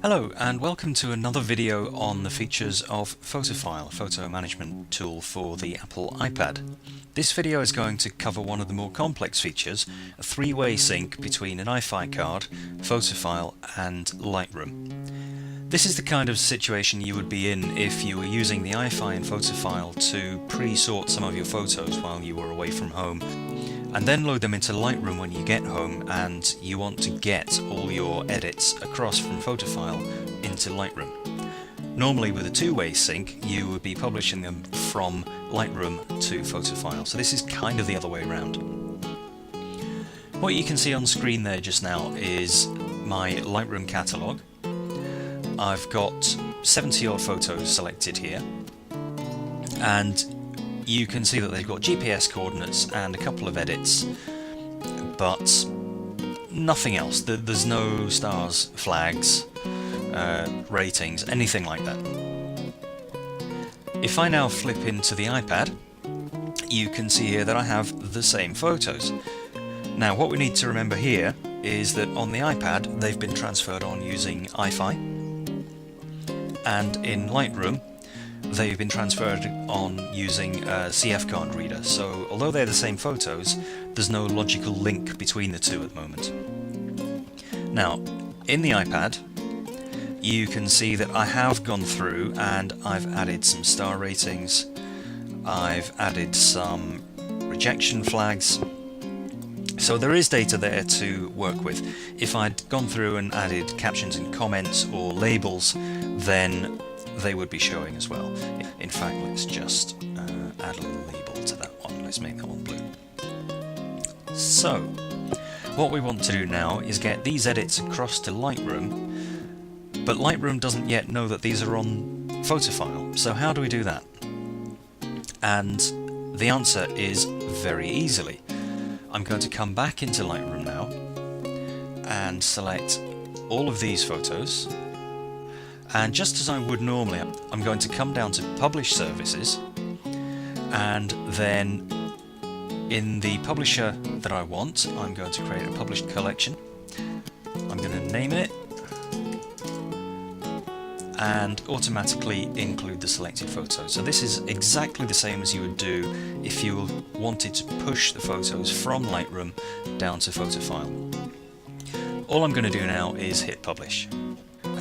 Hello and welcome to another video on the features of PhotoPhile, a photo management tool for the Apple iPad. This video is going to cover one of the more complex features, a three-way sync between an iFi card, PhotoPhile and Lightroom. This is the kind of situation you would be in if you were using the iFi and PhotoPhile to pre-sort some of your photos while you were away from home, and then load them into Lightroom when you get home and you want to get all your edits across from PhotoPhile into Lightroom. Normally with a two-way sync you would be publishing them from Lightroom to PhotoPhile, so this is kind of the other way around. What you can see on screen there just now is my Lightroom catalogue. I've got 70 odd photos selected here, and you can see that they've got GPS coordinates and a couple of edits, but nothing else. There's no stars, flags, ratings, anything like that. If I now flip into the iPad, you can see here that I have the same photos. Now what we need to remember here is that on the iPad they've been transferred on using iFi, and in Lightroom they've been transferred on using a CF card reader, so although they're the same photos, there's no logical link between the two at the moment. Now, in the iPad, you can see that I have gone through and I've added some star ratings, I've added some rejection flags, so there is data there to work with. If I'd gone through and added captions and comments or labels, then they would be showing as well. In fact, let's just add a label to that one. Let's make that one blue. So, what we want to do now is get these edits across to Lightroom, but Lightroom doesn't yet know that these are on PhotoPhile. So how do we do that? And the answer is very easily. I'm going to come back into Lightroom now and select all of these photos. And just as I would normally, I'm going to come down to Publish Services, and then in the publisher that I want, I'm going to create a published collection. I'm going to name it and automatically include the selected photos. So this is exactly the same as you would do if you wanted to push the photos from Lightroom down to PhotoPhile. All I'm going to do now is hit Publish.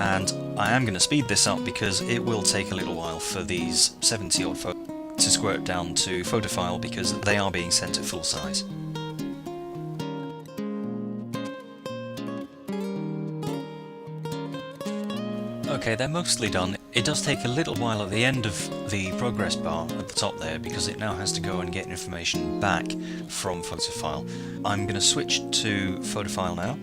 And I am going to speed this up because it will take a little while for these 70 odd photos to squirt down to PhotoPhile because they are being sent at full size. Okay, they're mostly done. It does take a little while at the end of the progress bar at the top there because it now has to go and get information back from PhotoPhile. I'm going to switch to PhotoPhile now.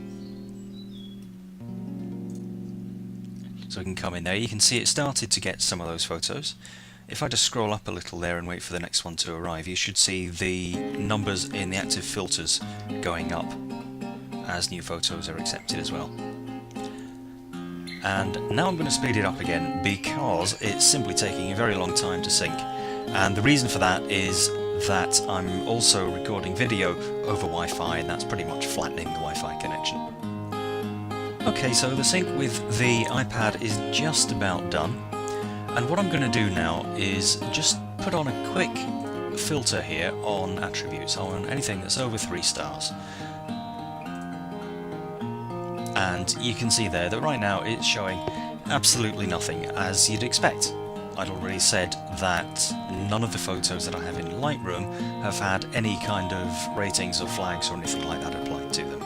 So we can come in there. You can see it started to get some of those photos. If I just scroll up a little there and wait for the next one to arrive, you should see the numbers in the active filters going up as new photos are accepted as well. And now I'm going to speed it up again because it's simply taking a very long time to sync. And the reason for that is that I'm also recording video over Wi-Fi, and that's pretty much flattening the Wi-Fi connection. Okay, so the sync with the iPad is just about done, and what I'm going to do now is just put on a quick filter here on attributes, on anything that's over 3 stars. And you can see there that right now it's showing absolutely nothing, as you'd expect. I'd already said that none of the photos that I have in Lightroom have had any kind of ratings or flags or anything like that applied to them.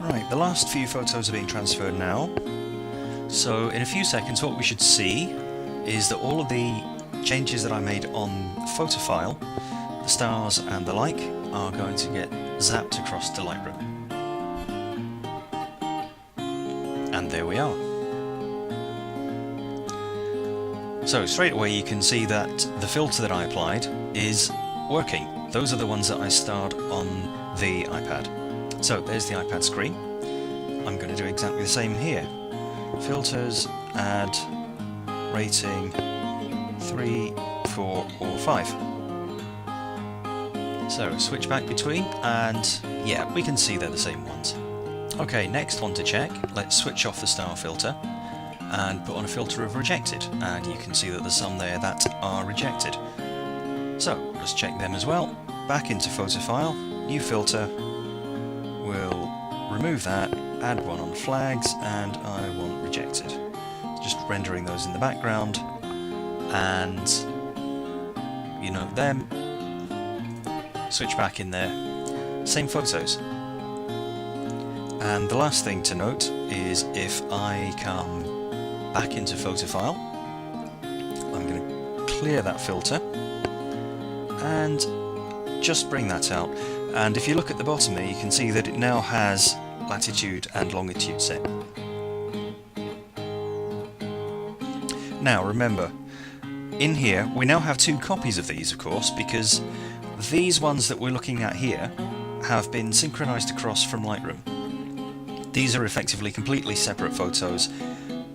Right, the last few photos are being transferred now, so in a few seconds what we should see is that all of the changes that I made on PhotoPhile, the stars and the like, are going to get zapped across to Lightroom. And there we are. So straight away you can see that the filter that I applied is working. Those are the ones that I starred on the iPad. So there's the iPad screen. I'm going to do exactly the same here. Filters, add, rating, 3, 4 or 5. So switch back between and yeah, we can see they're the same ones. Okay, next one to check. Let's switch off the star filter and put on a filter of rejected, and you can see that there's some there that are rejected. So let's check them as well. Back into PhotoPhile, new filter, we'll remove that, add one on flags, and I want rejected. Just rendering those in the background, and you know them. Switch back in there, same photos. And the last thing to note is if I come back into PhotoPhile, I'm going to clear that filter and just bring that out. And if you look at the bottom there, you can see that it now has latitude and longitude set. Now remember, in here we now have two copies of these, of course, because these ones that we're looking at here have been synchronized across from Lightroom. These are effectively completely separate photos.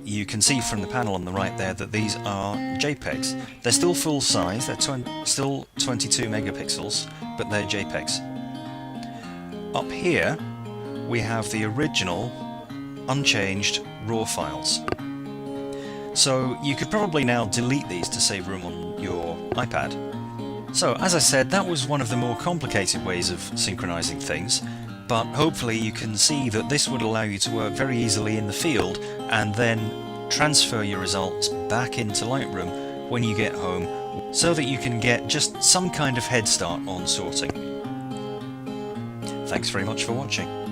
You can see from the panel on the right there that these are JPEGs. They're still full size, they're still 22 megapixels, but they're JPEGs. Up here we have the original, unchanged RAW files. So you could probably now delete these to save room on your iPad. So as I said, that was one of the more complicated ways of synchronizing things, but hopefully you can see that this would allow you to work very easily in the field and then transfer your results back into Lightroom when you get home, so that you can get just some kind of head start on sorting. Thanks very much for watching.